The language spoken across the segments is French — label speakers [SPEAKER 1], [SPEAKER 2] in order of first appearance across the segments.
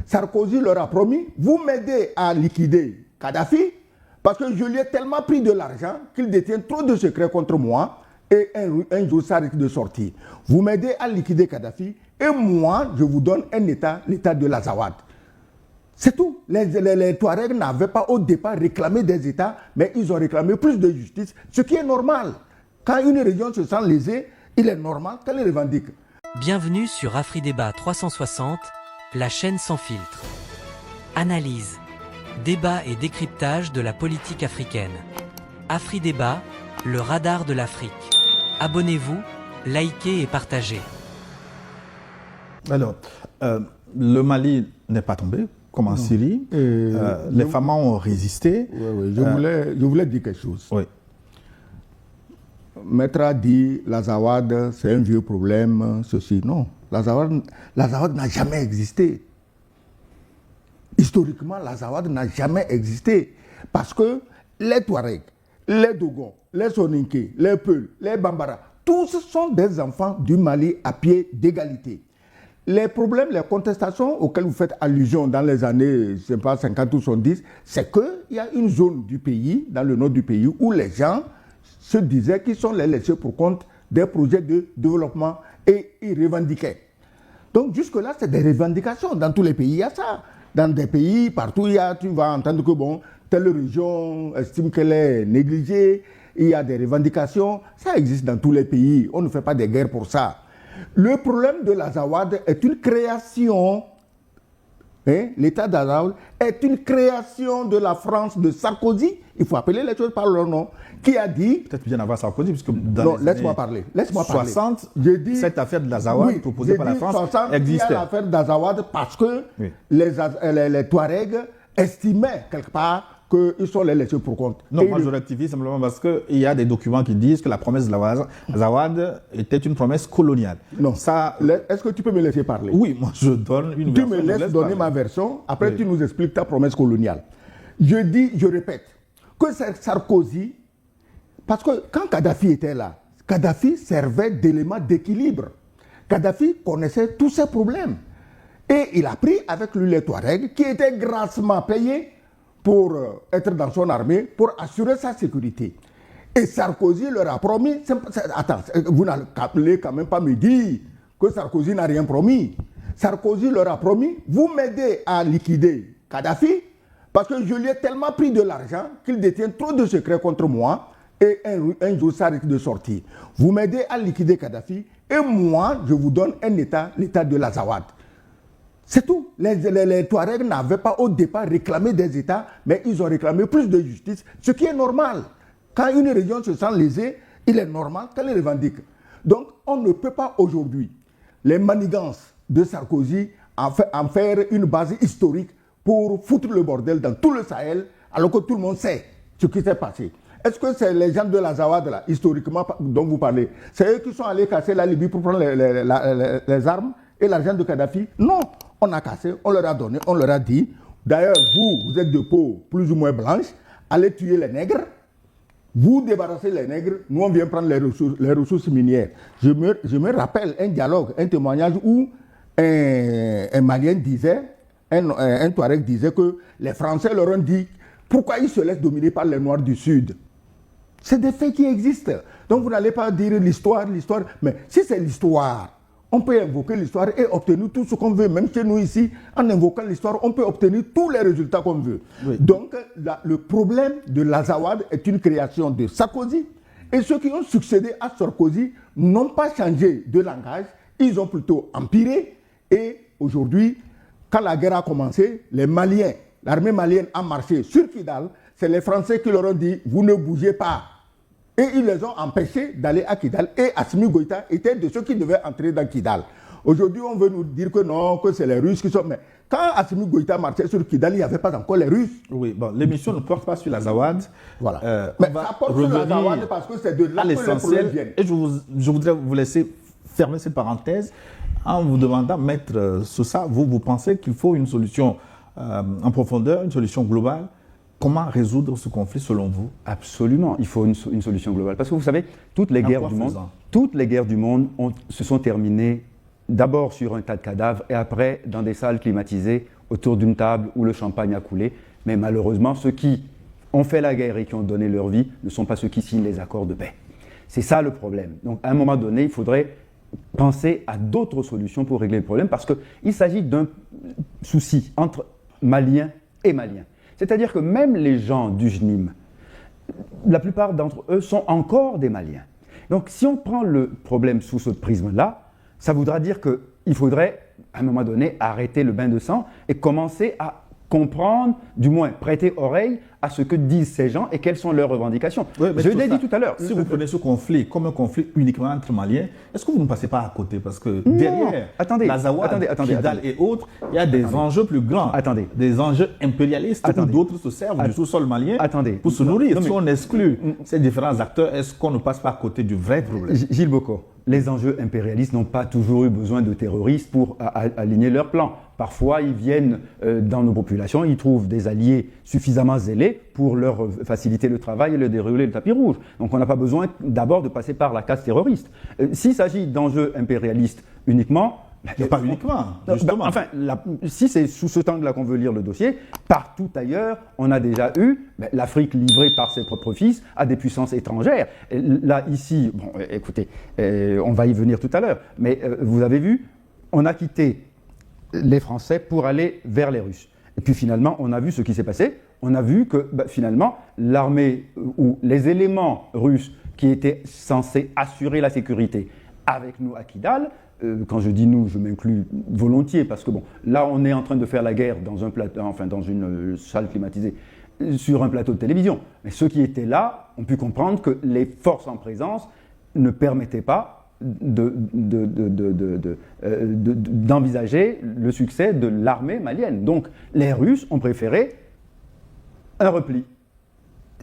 [SPEAKER 1] Sarkozy leur a promis, vous m'aidez à liquider Kadhafi, parce que je lui ai tellement pris de l'argent qu'il détient trop de secrets contre moi, et un jour ça risque de sortir. Vous m'aidez à liquider Kadhafi, et moi, je vous donne un État, l'État de l'Azawad. C'est tout. Les Touaregs n'avaient pas au départ réclamé des États, mais ils ont réclamé plus de justice, ce qui est normal. Quand une région se sent lésée, il est normal qu'elle les revendique.
[SPEAKER 2] Bienvenue sur Afridébat 360, la chaîne sans filtre. Analyse, débat et décryptage de la politique africaine. Afridébat, le radar de l'Afrique. Abonnez-vous, likez et partagez.
[SPEAKER 3] Alors, le Mali n'est pas tombé, comme en Syrie. Les femmes ont résisté.
[SPEAKER 1] Oui. Je voulais dire quelque chose.
[SPEAKER 3] Oui.
[SPEAKER 1] Maître a dit l'Azawad, c'est un vieux problème, ceci. Non, l'Azawad n'a jamais existé. Historiquement, l'Azawad n'a jamais existé. Parce que les Touaregs, les Dogons, les Soninké, les Peuls, les Bambara, tous sont des enfants du Mali à pied d'égalité. Les problèmes, les contestations auxquelles vous faites allusion dans les années, je sais pas, 50 ou 70, c'est qu'il y a une zone du pays, dans le nord du pays, où les gens se disaient qu'ils sont les laissés pour compte des projets de développement et ils revendiquaient. Donc jusque-là, c'est des revendications. Dans tous les pays, il y a ça. Dans des pays, partout, tu vas entendre que bon, telle région estime qu'elle est négligée, il y a des revendications. Ça existe dans tous les pays. On ne fait pas des guerres pour ça. Le problème de l'Azawad est une création, l'État d'Azawad est une création de la France de Sarkozy. Il faut appeler les choses par leur nom. Qui a dit...
[SPEAKER 3] Peut-être bien avant Sarkozy, puisque dans
[SPEAKER 1] non,
[SPEAKER 3] les
[SPEAKER 1] laisse-moi
[SPEAKER 3] années
[SPEAKER 1] parler.
[SPEAKER 3] 60, cette affaire de l'Azawad proposée par la France existait.
[SPEAKER 1] Il y a l'affaire d'Azawad parce que les Touaregs estimaient quelque part qu'ils sont les laissés pour compte.
[SPEAKER 3] Non, moi je rectifie simplement parce qu'il y a des documents qui disent que la promesse de l'Azawad était une promesse coloniale.
[SPEAKER 1] Non. Est-ce que tu peux me laisser parler?
[SPEAKER 3] Oui, moi je donne une
[SPEAKER 1] version.
[SPEAKER 3] Tu
[SPEAKER 1] me laisses donner ma version, après tu nous expliques ta promesse coloniale. Je répète, que Sarkozy, parce que quand Kadhafi était là, Kadhafi servait d'élément d'équilibre. Kadhafi connaissait tous ses problèmes. Et il a pris avec lui les Touaregs qui étaient grassement payés pour être dans son armée, pour assurer sa sécurité. Et Sarkozy leur a promis... Attends, vous n'allez quand même pas me dire que Sarkozy n'a rien promis. Sarkozy leur a promis, vous m'aidez à liquider Kadhafi, parce que je lui ai tellement pris de l'argent qu'il détient trop de secrets contre moi, et un jour ça risque de sortir. Vous m'aidez à liquider Kadhafi, et moi, je vous donne un État, l'État de l'Azawad. C'est tout. Les Touaregs n'avaient pas au départ réclamé des États, mais ils ont réclamé plus de justice, ce qui est normal. Quand une région se sent lésée, il est normal qu'elle les revendique. Donc, on ne peut pas aujourd'hui, les manigances de Sarkozy, en faire une base historique pour foutre le bordel dans tout le Sahel, alors que tout le monde sait ce qui s'est passé. Est-ce que c'est les gens de l'Azawad, là, historiquement, dont vous parlez, c'est eux qui sont allés casser la Libye pour prendre les armes et l'argent de Kadhafi? Non. On a cassé, on leur a donné, on leur a dit, d'ailleurs, vous êtes de peau plus ou moins blanche, allez tuer les nègres, vous débarrassez les nègres, nous on vient prendre les ressources minières. Je me rappelle un dialogue, un témoignage où un Malien disait, un Touareg disait que les Français leur ont dit, pourquoi ils se laissent dominer par les Noirs du Sud? C'est des faits qui existent. Donc vous n'allez pas dire l'histoire, mais si c'est l'histoire, on peut invoquer l'histoire et obtenir tout ce qu'on veut. Même chez nous ici, en invoquant l'histoire, on peut obtenir tous les résultats qu'on veut. Oui. Donc, le problème de l'Azawad est une création de Sarkozy. Et ceux qui ont succédé à Sarkozy n'ont pas changé de langage. Ils ont plutôt empiré. Et aujourd'hui, quand la guerre a commencé, les Maliens, l'armée malienne a marché sur Kidal. C'est les Français qui leur ont dit, vous ne bougez pas. Et ils les ont empêchés d'aller à Kidal. Et Assimi Goïta était de ceux qui devaient entrer dans Kidal. Aujourd'hui, on veut nous dire que non, que c'est les Russes qui sont... Mais quand Assimi Goïta marchait sur Kidal, il n'y avait pas encore les Russes.
[SPEAKER 3] Oui, bon, l'émission ne porte pas sur l'Azawad.
[SPEAKER 1] Voilà. Mais ça porte sur l'Azawad parce que c'est de là que les problèmes viennent.
[SPEAKER 3] Et je voudrais vous laisser fermer cette parenthèse en vous demandant, Maître Sousa, vous pensez qu'il faut une solution en profondeur, une solution globale? Comment résoudre ce conflit selon vous?
[SPEAKER 4] Absolument, il faut une solution globale. Parce que vous savez, toutes les guerres du monde se sont terminées d'abord sur un tas de cadavres et après dans des salles climatisées autour d'une table où le champagne a coulé, mais malheureusement, ceux qui ont fait la guerre et qui ont donné leur vie ne sont pas ceux qui signent les accords de paix. C'est ça le problème. Donc à un moment donné, il faudrait penser à d'autres solutions pour régler le problème, parce qu'il s'agit d'un souci entre Maliens et Maliens. C'est-à-dire que même les gens du JNIM, la plupart d'entre eux sont encore des Maliens. Donc si on prend le problème sous ce prisme-là, ça voudra dire qu'il faudrait, à un moment donné, arrêter le bain de sang et commencer à comprendre, du moins prêter oreille à ce que disent ces gens et quelles sont leurs revendications.
[SPEAKER 3] Oui,
[SPEAKER 4] je l'ai dit tout à l'heure.
[SPEAKER 3] Si vous prenez ce conflit comme un conflit uniquement entre Maliens, est-ce que vous ne passez pas à côté? Parce que derrière l'Azawad, Kidal et autres, il y a des enjeux plus grands, des enjeux impérialistes où d'autres se servent du sous-sol malien pour se nourrir. Si on exclut ces différents acteurs, est-ce qu'on ne passe pas à côté du vrai problème?
[SPEAKER 4] Gilles Bocco, les enjeux impérialistes n'ont pas toujours eu besoin de terroristes pour aligner leurs plans. Parfois, ils viennent dans nos populations, ils trouvent des alliés suffisamment zélés pour leur faciliter le travail et leur dérouler le tapis rouge. Donc on n'a pas besoin d'abord de passer par la case terroriste. S'il s'agit d'enjeux impérialistes uniquement,
[SPEAKER 3] pas uniquement, justement.
[SPEAKER 4] Si c'est sous ce angle-là qu'on veut lire le dossier, partout ailleurs, on a déjà eu l'Afrique livrée par ses propres fils à des puissances étrangères. Et là, ici, bon, écoutez, on va y venir tout à l'heure, mais vous avez vu, on a quitté les Français pour aller vers les Russes. Et puis finalement, on a vu ce qui s'est passé. On a vu que finalement, l'armée ou les éléments russes qui étaient censés assurer la sécurité avec nous à Kidal, quand je dis nous, je m'inclus volontiers, parce que bon, là, on est en train de faire la guerre dans dans une salle climatisée, sur un plateau de télévision. Mais ceux qui étaient là ont pu comprendre que les forces en présence ne permettaient pas d'envisager le succès de l'armée malienne. Donc, les Russes ont préféré un repli.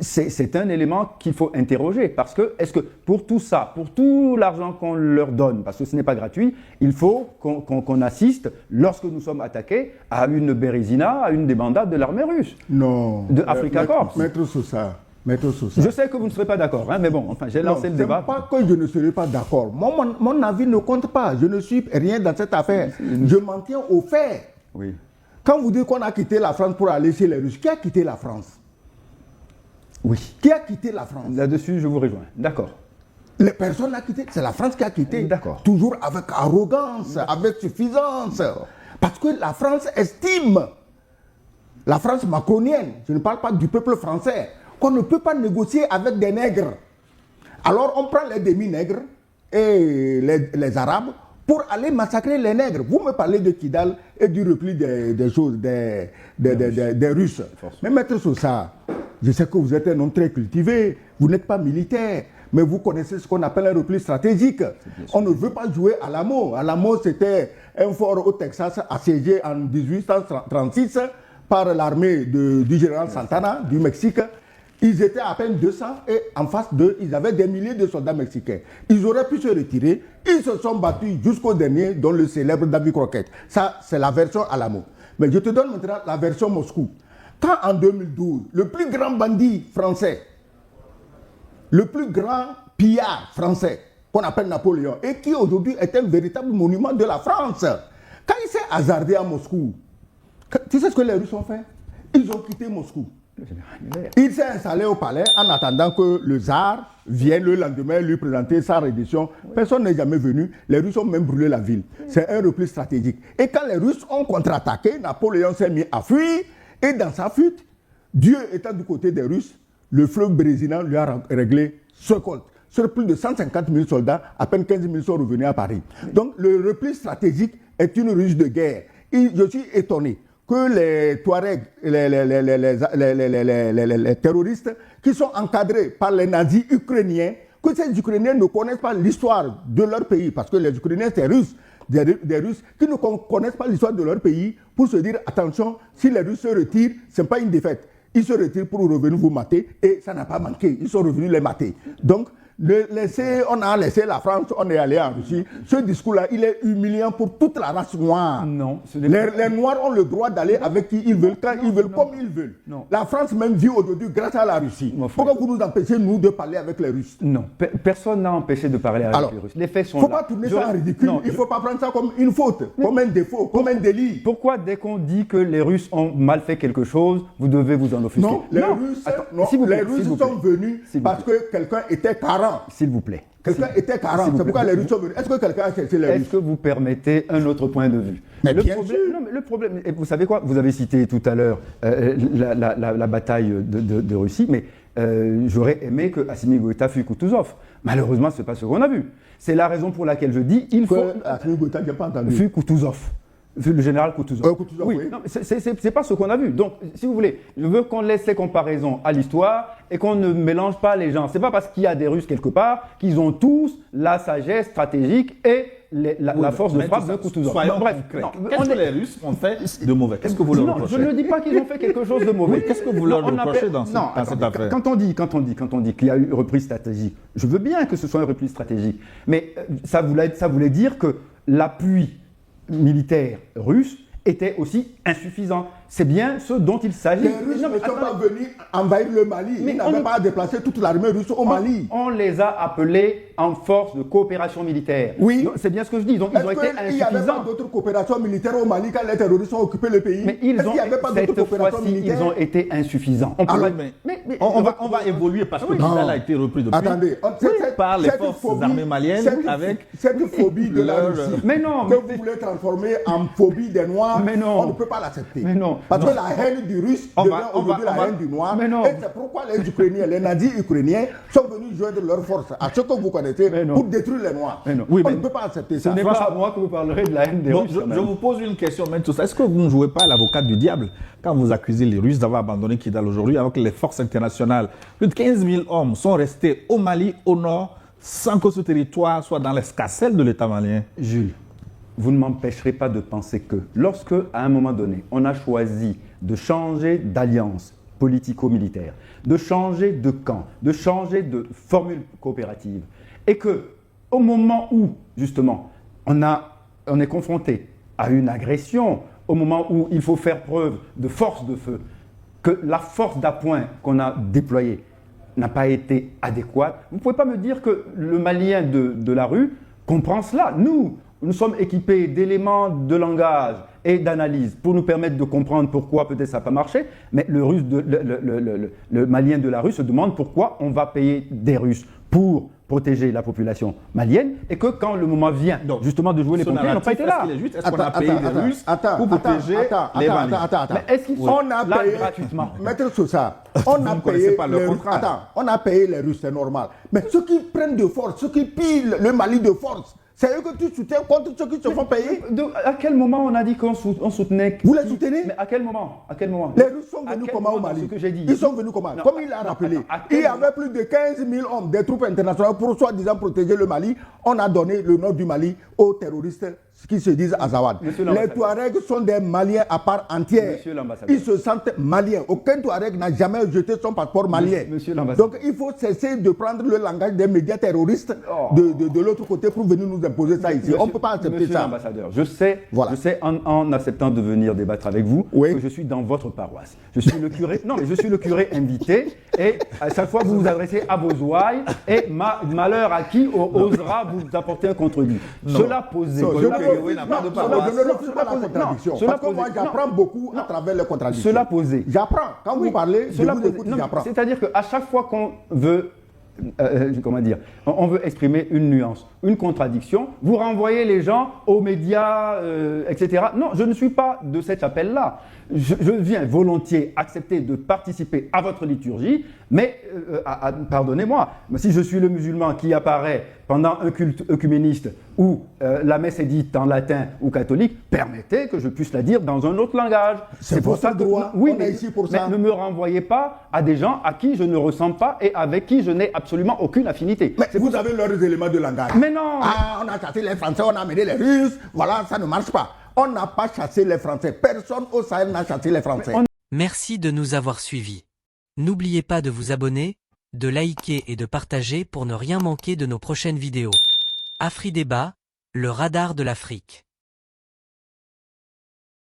[SPEAKER 4] C'est un élément qu'il faut interroger, parce que, est-ce que pour tout ça, pour tout l'argent qu'on leur donne, parce que ce n'est pas gratuit, il faut qu'on assiste, lorsque nous sommes attaqués, à une bérésina, à une débandade de l'armée russe?
[SPEAKER 1] Non.
[SPEAKER 4] De Africa Corps.
[SPEAKER 1] Maître Sosa.
[SPEAKER 4] Je sais que vous ne serez pas d'accord, hein, mais bon, enfin, j'ai lancé le débat.
[SPEAKER 1] Non, pas que je ne serai pas d'accord. Mon avis ne compte pas. Je ne suis rien dans cette affaire. Je m'en tiens aux faits.
[SPEAKER 4] Oui.
[SPEAKER 1] Quand vous dites qu'on a quitté la France pour aller chez les Russes, qui a quitté la France?
[SPEAKER 4] Oui.
[SPEAKER 1] Qui a quitté la France?
[SPEAKER 4] Là-dessus, je vous rejoins. D'accord.
[SPEAKER 1] Les personnes ont quitté. C'est la France qui a quitté.
[SPEAKER 4] D'accord.
[SPEAKER 1] Toujours avec arrogance, avec suffisance. Parce que la France estime, la France macronienne, je ne parle pas du peuple français, qu'on ne peut pas négocier avec des nègres. Alors on prend les demi-nègres et les Arabes pour aller massacrer les nègres. Vous me parlez de Kidal et du repli des choses, des Russes. Mais Maître Sosa, je sais que vous êtes un homme très cultivé, vous n'êtes pas militaire, mais vous connaissez ce qu'on appelle un repli stratégique. On ne veut pas jouer à Alamo. Alamo, c'était un fort au Texas assiégé en 1836 par l'armée du général Santana du Mexique. Ils étaient à peine 200 et en face d'eux, ils avaient des milliers de soldats mexicains. Ils auraient pu se retirer. Ils se sont battus jusqu'au dernier, dont le célèbre David Crockett. Ça, c'est la version Alamo. Mais je te donne maintenant la version Moscou. Quand en 2012, le plus grand bandit français, le plus grand pillard français, qu'on appelle Napoléon, et qui aujourd'hui est un véritable monument de la France, quand il s'est hasardé à Moscou, tu sais ce que les Russes ont fait? Ils ont quitté Moscou. Il s'est installé au palais en attendant que le tsar vienne le lendemain lui présenter sa reddition. Personne n'est jamais venu. Les Russes ont même brûlé la ville. C'est un repli stratégique. Et quand les Russes ont contre-attaqué, Napoléon s'est mis à fuir. Et dans sa fuite, Dieu étant du côté des Russes, le fleuve Bérésina lui a réglé ce compte. Sur plus de 150 000 soldats, à peine 15 000 sont revenus à Paris. Donc le repli stratégique est une ruse de guerre. Et je suis étonné que les Touaregs, les terroristes qui sont encadrés par les nazis ukrainiens, que ces Ukrainiens ne connaissent pas l'histoire de leur pays, parce que les Ukrainiens, c'est Russes, des Russes qui ne connaissent pas l'histoire de leur pays, pour se dire, attention, si les Russes se retirent, ce n'est pas une défaite. Ils se retirent pour revenir vous mater, et ça n'a pas manqué. Ils sont revenus les mater. Donc, On a laissé la France, on est allé en Russie. Ce discours-là, il est humiliant pour toute la race noire.
[SPEAKER 4] Non.
[SPEAKER 1] Les Noirs ont le droit d'aller avec qui ils veulent, quand ils veulent, comme ils veulent.
[SPEAKER 4] Non.
[SPEAKER 1] La France même vit aujourd'hui grâce à la Russie. Pourquoi vous nous empêchez, nous, de parler avec les Russes?
[SPEAKER 4] Non, personne n'a empêché de parler avec les Russes. Les faits sont
[SPEAKER 1] là. Il ne faut
[SPEAKER 4] là.
[SPEAKER 1] pas tourner ça en ridicule. Il ne faut pas prendre ça comme une faute, comme un défaut, comme un délit.
[SPEAKER 4] Pourquoi dès qu'on dit que les Russes ont mal fait quelque chose, vous devez vous en offusquer?
[SPEAKER 1] Non, les Russes sont venus parce que quelqu'un était carent.
[SPEAKER 4] S'il vous plaît.
[SPEAKER 1] Quelqu'un était carent, c'est pourquoi les Russes sont venus. Est-ce que quelqu'un a cherché les Russes?
[SPEAKER 4] Est-ce que vous permettez un autre point de vue?
[SPEAKER 1] Mais
[SPEAKER 4] le
[SPEAKER 1] bien
[SPEAKER 4] problème,
[SPEAKER 1] sûr.
[SPEAKER 4] non, mais le problème, et vous savez quoi? Vous avez cité tout à l'heure la bataille de Russie, mais j'aurais aimé que Assimi Goïta fût Kutuzov. Malheureusement, ce n'est pas ce qu'on a vu. C'est la raison pour laquelle je dis il faut.
[SPEAKER 1] Assimi Goïta, je n'ai pas entendu.
[SPEAKER 4] Fût Kutuzov. Le général Kutuzov.
[SPEAKER 1] Kutuzov,
[SPEAKER 4] oui.
[SPEAKER 1] oui.
[SPEAKER 4] Non, c'est pas ce qu'on a vu. Donc, si vous voulez, je veux qu'on laisse les comparaisons à l'histoire et qu'on ne mélange pas les gens. C'est pas parce qu'il y a des Russes quelque part qu'ils ont tous la sagesse stratégique et la force de frappe de Kutuzov.
[SPEAKER 3] Bref, qu'est-ce que les Russes ont fait de mauvais? Qu'est-ce que vous leur reprochez?
[SPEAKER 4] Je ne dis pas qu'ils ont fait quelque chose de mauvais.
[SPEAKER 3] Qu'est-ce que vous leur reprochez dans cette affaire?
[SPEAKER 4] Quand on dit qu'il y a eu une reprise stratégique, je veux bien que ce soit une reprise stratégique, mais ça voulait dire que l'appui militaire russe était aussi insuffisant. C'est bien ce dont il s'agit.
[SPEAKER 1] Les Russes ne sont pas venus envahir le Mali. Ils n'avaient pas déplacé toute l'armée russe au Mali.
[SPEAKER 4] On les a appelés en force de coopération militaire.
[SPEAKER 1] Oui.
[SPEAKER 4] C'est bien ce que je dis. Donc ils ont été insuffisants.
[SPEAKER 1] Il n'y avait pas d'autres coopérations militaires au Mali quand les terroristes ont occupé le pays.
[SPEAKER 4] Mais
[SPEAKER 1] cette
[SPEAKER 4] fois-ci, ils ont été insuffisants.
[SPEAKER 3] On va évoluer parce que Kidal a été repris depuis.
[SPEAKER 1] Attendez,
[SPEAKER 3] par les forces armées maliennes avec
[SPEAKER 1] cette phobie de la Russie que vous voulez transformer en phobie des Noirs, on ne peut pas l'accepter. Parce que la haine du Russe devient aujourd'hui la haine du Noir. Et c'est pourquoi les Ukrainiens, les nazis ukrainiens sont venus joindre leurs forces à ce que vous connaissez pour détruire les Noirs. On ne peut pas accepter ça.
[SPEAKER 4] Ce n'est pas à moi que vous parlerez de la haine des Russes.
[SPEAKER 3] Je vous pose une question, Mentos. Est-ce que vous ne jouez pas l'avocat du diable quand vous accusez les Russes d'avoir abandonné Kidal aujourd'hui avec les forces internationales? Plus de 15 000 hommes sont restés au Mali, au nord, sans que ce territoire soit dans l'escarcelle de l'État malien.
[SPEAKER 4] Jules, vous ne m'empêcherez pas de penser que lorsque, à un moment donné, on a choisi de changer d'alliance politico-militaire, de changer de camp, de changer de formule coopérative, et que, au moment où, justement, on est confronté à une agression, au moment où il faut faire preuve de force de feu, que la force d'appoint qu'on a déployée n'a pas été adéquate, vous ne pouvez pas me dire que le Malien de la rue comprend cela. Nous sommes équipés d'éléments de langage et d'analyse pour nous permettre de comprendre pourquoi peut-être ça n'a pas marché, mais le Malien de la rue se demande pourquoi on va payer des Russes pour protéger la population malienne et que quand le moment vient justement de jouer les pompiers, ils n'ont pas été là.
[SPEAKER 3] Est-ce qu'on a payé des Russes pour protéger les Maliens?
[SPEAKER 4] Mais est-ce qu'ils sont là gratuitement?
[SPEAKER 1] Maître Sosa, on a payé les Russes, c'est normal. Mais ceux qui prennent de force, ceux qui pillent le Mali de force, c'est eux que tu soutiens contre ceux qui se font payer?
[SPEAKER 4] À quel moment on a dit qu'on soutenait?
[SPEAKER 1] Vous les soutenez?
[SPEAKER 4] Mais à quel moment?
[SPEAKER 1] Les Russes sont venus comment au Mali? Ils sont venus comment? Comme il l'a rappelé, il y avait plus de 15 000 hommes des troupes internationales pour soi-disant protéger le Mali. On a donné le nord du Mali aux terroristes qui se disent Azawad. Les Touaregs sont des Maliens à part entière. Ils se sentent maliens. Aucun Touareg n'a jamais jeté son passeport malien. Donc il faut cesser de prendre le langage des médias terroristes de l'autre côté pour venir nous imposer ça ici. On ne peut pas accepter ça.
[SPEAKER 4] Monsieur l'ambassadeur, je sais en acceptant de venir débattre avec vous que je suis dans votre paroisse. Je suis le curé, non mais je suis le curé invité et à chaque fois vous vous adressez à vos ouailles et malheur à qui osera vous apporter un contre-dit. Cela posé.
[SPEAKER 1] Parce que moi j'apprends beaucoup à travers les contradictions.
[SPEAKER 4] Cela posé.
[SPEAKER 1] J'apprends. Quand vous parlez, je vous écoute, j'apprends.
[SPEAKER 4] C'est-à-dire qu'à chaque fois qu'on veut on veut exprimer une nuance, une contradiction, vous renvoyez les gens aux médias, etc. Non, je ne suis pas de cet appel-là. Je viens volontiers accepter de participer à votre liturgie, mais pardonnez-moi, si je suis le musulman qui apparaît pendant un culte œcuméniste où la messe est dite en latin ou catholique, permettez que je puisse la dire dans un autre langage.
[SPEAKER 1] C'est pour ça que
[SPEAKER 4] oui, on est ici pour ça. Mais ne me renvoyez pas à des gens à qui je ne ressemble pas et avec qui je n'ai absolument aucune affinité.
[SPEAKER 1] Mais vous avez leurs éléments de langage.
[SPEAKER 4] Mais non.
[SPEAKER 1] On a chassé les Français, on a amené les Russes. Voilà, ça ne marche pas. On n'a pas chassé les Français. Personne au Sahel n'a chassé les Français.
[SPEAKER 2] Merci de nous avoir suivis. N'oubliez pas de vous abonner de liker et de partager pour ne rien manquer de nos prochaines vidéos. AfriDébat, le radar de l'Afrique.